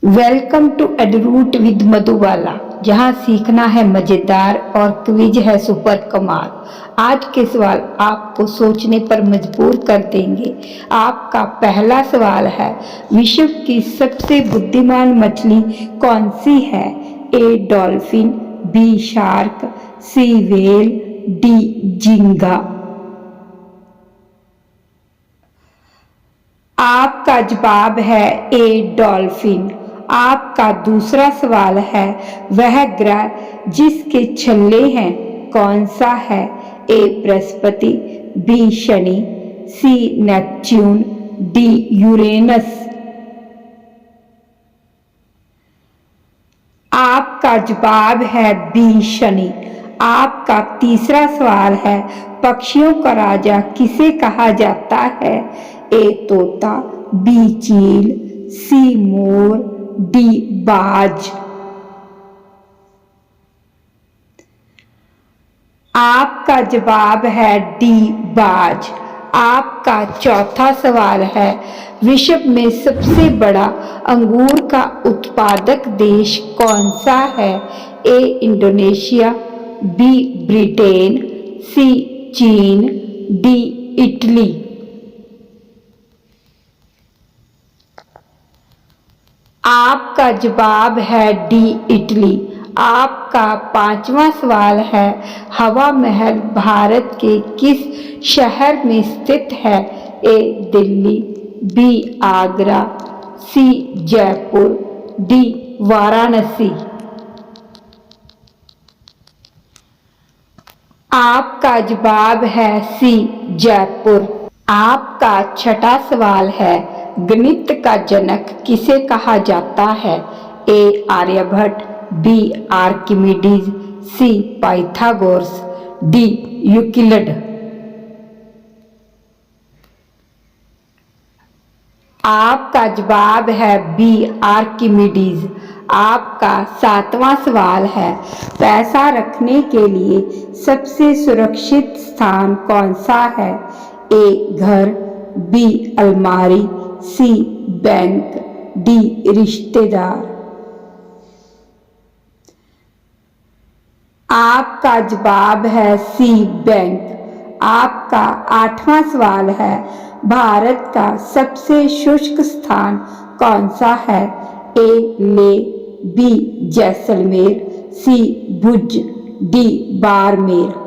Welcome to एडरूट with Madhubala, जहाँ सीखना है मजेदार और क्विज है सुपर कमाल। आज के सवाल आपको सोचने पर मजबूर कर देंगे। आपका पहला सवाल है, विश्व की सबसे बुद्धिमान मछली कौन सी है? ए डॉल्फिन, बी शार्क, सी व्हेल, डी झींगा। आपका जवाब है ए डॉल्फिन। आपका दूसरा सवाल है, वह ग्रह जिसके छल्ले हैं कौन सा है? A Brihaspati, B Shani, C Neptune, D Uranus. आपका जवाब है बी शनि। आपका तीसरा सवाल है, पक्षियों का राजा किसे कहा जाता है? ए तोता, बी चील, सी मोर, डी बाज। आपका जवाब है डी बाज। आपका चौथा सवाल है, विश्व में सबसे बड़ा अंगूर का उत्पादक देश कौन सा है? ए इंडोनेशिया, बी ब्रिटेन, सी चीन, डी इटली। आपका जवाब है डी इटली। आपका पांचवा सवाल है, हवा महल भारत के किस शहर में स्थित है? ए दिल्ली, बी आगरा, सी जयपुर, डी वाराणसी। आपका जवाब है सी जयपुर। आपका छठा सवाल है, गणित का जनक किसे कहा जाता है? ए आर्यभट्ट, बी आर्किमिडीज, सी पाइथागोरस, डी यूक्लिड। आपका जवाब है बी आर्किमिडीज। आपका सातवां सवाल है, पैसा रखने के लिए सबसे सुरक्षित स्थान कौन सा है? ए घर, बी अलमारी, सी बैंक, डी रिश्तेदार। आपका जवाब है सी बैंक। आपका आठवां सवाल है, भारत का सबसे शुष्क स्थान कौन सा है? ए लेह, बी जैसलमेर, सी भुज, डी बाड़मेर।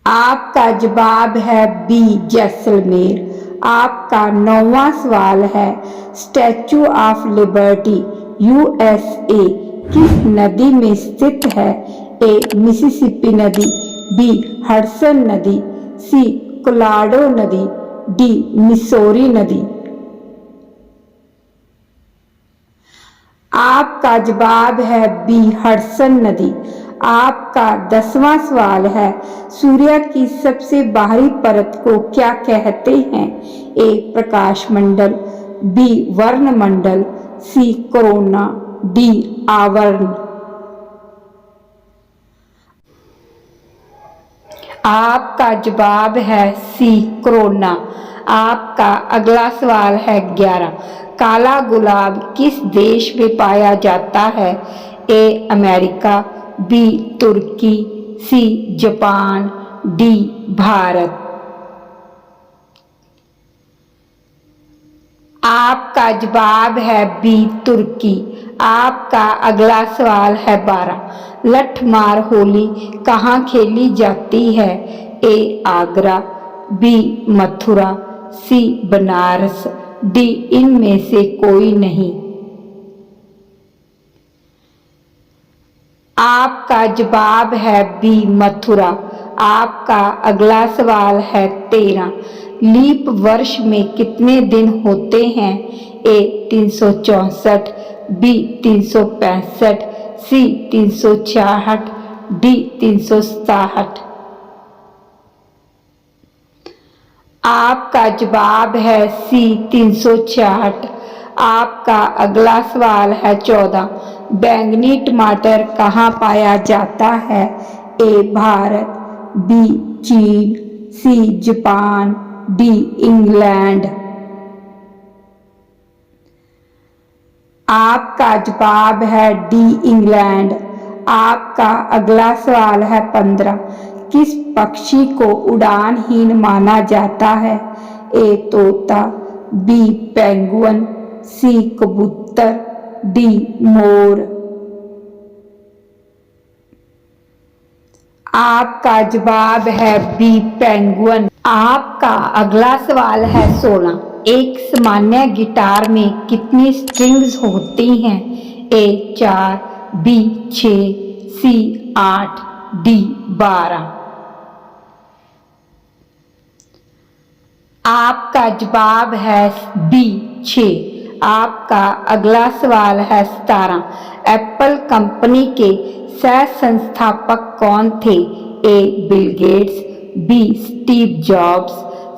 आपका जवाब है बी जैसलमेर। आपका नौवां सवाल है, स्टैचू ऑफ लिबर्टी यूएसए किस नदी में स्थित है? ए मिसिसिपी नदी, बी हडसन नदी, सी कोलोराडो नदी, डी मिसौरी नदी। आपका जवाब है बी हडसन नदी। आपका 10वां सवाल है, सूर्य की सबसे बाहरी परत को क्या कहते हैं? ए प्रकाश मंडल, बी वर्णमंडल, सी कोरोना, डी आवरण। आपका जवाब है सी कोरोना। आपका अगला सवाल है 11, काला गुलाब किस देश में पाया जाता है? ए अमेरिका, बी तुर्की, सी जापान, डी भारत। आपका जवाब है बी तुर्की। आपका अगला सवाल है 12, लठमार होली कहाँ खेली जाती है? ए आगरा, बी मथुरा, सी बनारस, डी इनमें से कोई नहीं। आपका जवाब है बी मथुरा। आपका अगला सवाल है 13, लीप वर्ष में कितने दिन होते हैं? ए 364, बी 365, सी 366, डी 367। आपका जवाब है सी 366। आपका अगला सवाल है 14, बैंगनी टमाटर कहाँ पाया जाता है? ए भारत, बी चीन, सी जापान, डी इंग्लैंड। आपका जवाब है डी इंग्लैंड। आपका अगला सवाल है 15। किस पक्षी को उड़ानहीन माना जाता है? ए तोता, बी पेंगुइन, सी कबूतर, डी मोर। आपका जवाब है बी पेंगुइन। आपका अगला सवाल है 16। एक सामान्य गिटार में कितनी स्ट्रिंग्स होती हैं? ए 4, बी 6, सी 8, डी 12। आपका जवाब है बी 6। आपका अगला सवाल है 17। एप्पल कंपनी के सह संस्थापक कौन थे? A Bill Gates, B Steve Jobs,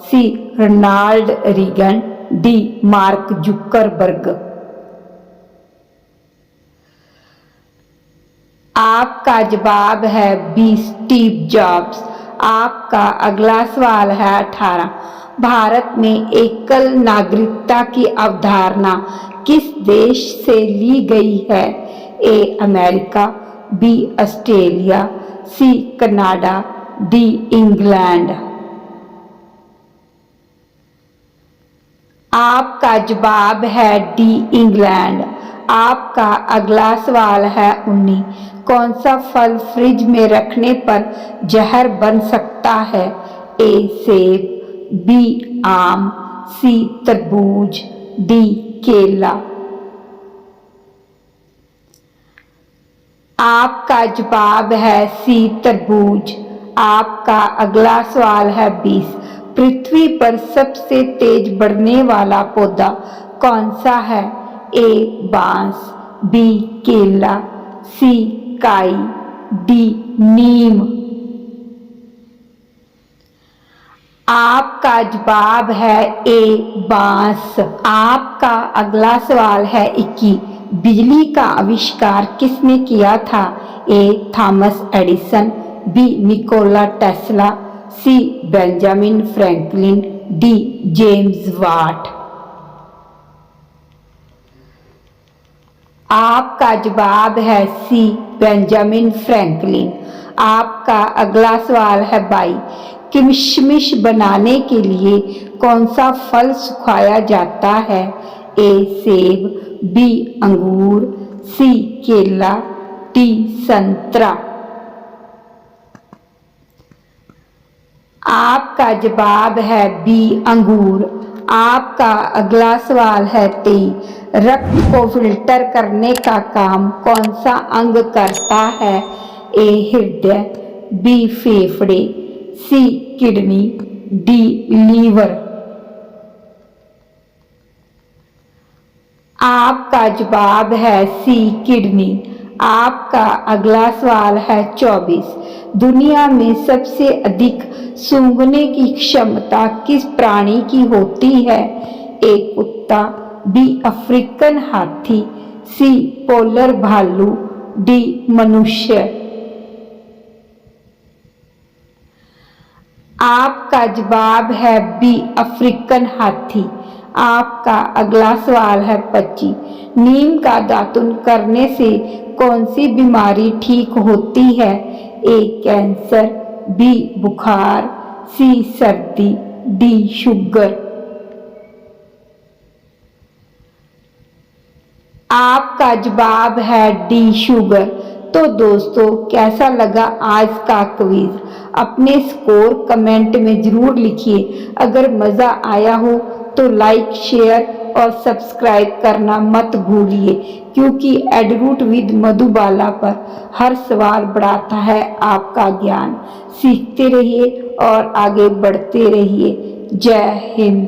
C Ronald Reagan, D Mark Zuckerberg. आपका जवाब है बी स्टीव जॉब्स। आपका अगला सवाल है 18। भारत में एकल नागरिकता की अवधारणा किस देश से ली गई है? A America, B Australia, C Canada, D England. आपका जवाब है डी इंग्लैंड। आपका अगला सवाल है 19। कौन सा फल फ्रिज में रखने पर जहर बन सकता है? ए सेब, बी आम, सी तरबूज, डी केला। आपका जवाब है सी तरबूज। आपका अगला सवाल है 20। पृथ्वी पर सबसे तेज बढ़ने वाला पौधा कौन सा है? ए बांस, बी केला, सी काई, डी नीम। आपका जवाब है ए बांस। आपका अगला सवाल है 21। बिजली का आविष्कार किसने किया था? A Thomas Edison, B Nikola Tesla, C Benjamin Franklin, D James Watt. आपका जवाब है सी बेंजामिन फ्रैंकलिन। आपका अगला सवाल है 22। किशमिश बनाने के लिए कौन सा फल सुखाया जाता है? ए सेब, बी अंगूर, सी केला, डी संतरा। आपका जवाब है बी अंगूर। आपका अगला सवाल है 23। रक्त को फिल्टर करने का काम कौन सा अंग करता है? ए हृदय, बी फेफड़े, सी किडनी, डी लीवर। आपका जवाब है सी किडनी। आपका अगला सवाल है 24। दुनिया में सबसे अधिक सूंघने की क्षमता किस प्राणी की होती है? ए कुत्ता, बी अफ्रीकन हाथी, सी पोलर भालू, डी मनुष्य। आपका जवाब है बी अफ्रीकन हाथी। आपका अगला सवाल है 25। नीम का दातुन करने से कौन सी बीमारी ठीक होती है? ए कैंसर, बी बुखार, सी सर्दी, डी शुगर। आपका जवाब है डी शुगर। तो दोस्तों, कैसा लगा आज का क्विज? अपने स्कोर कमेंट में जरूर लिखिए। अगर मज़ा आया हो तो लाइक, शेयर और सब्सक्राइब करना मत भूलिए, क्योंकि एडरूट विद मधुबाला पर हर सवाल बढ़ाता है आपका ज्ञान। सीखते रहिए और आगे बढ़ते रहिए। जय हिंद।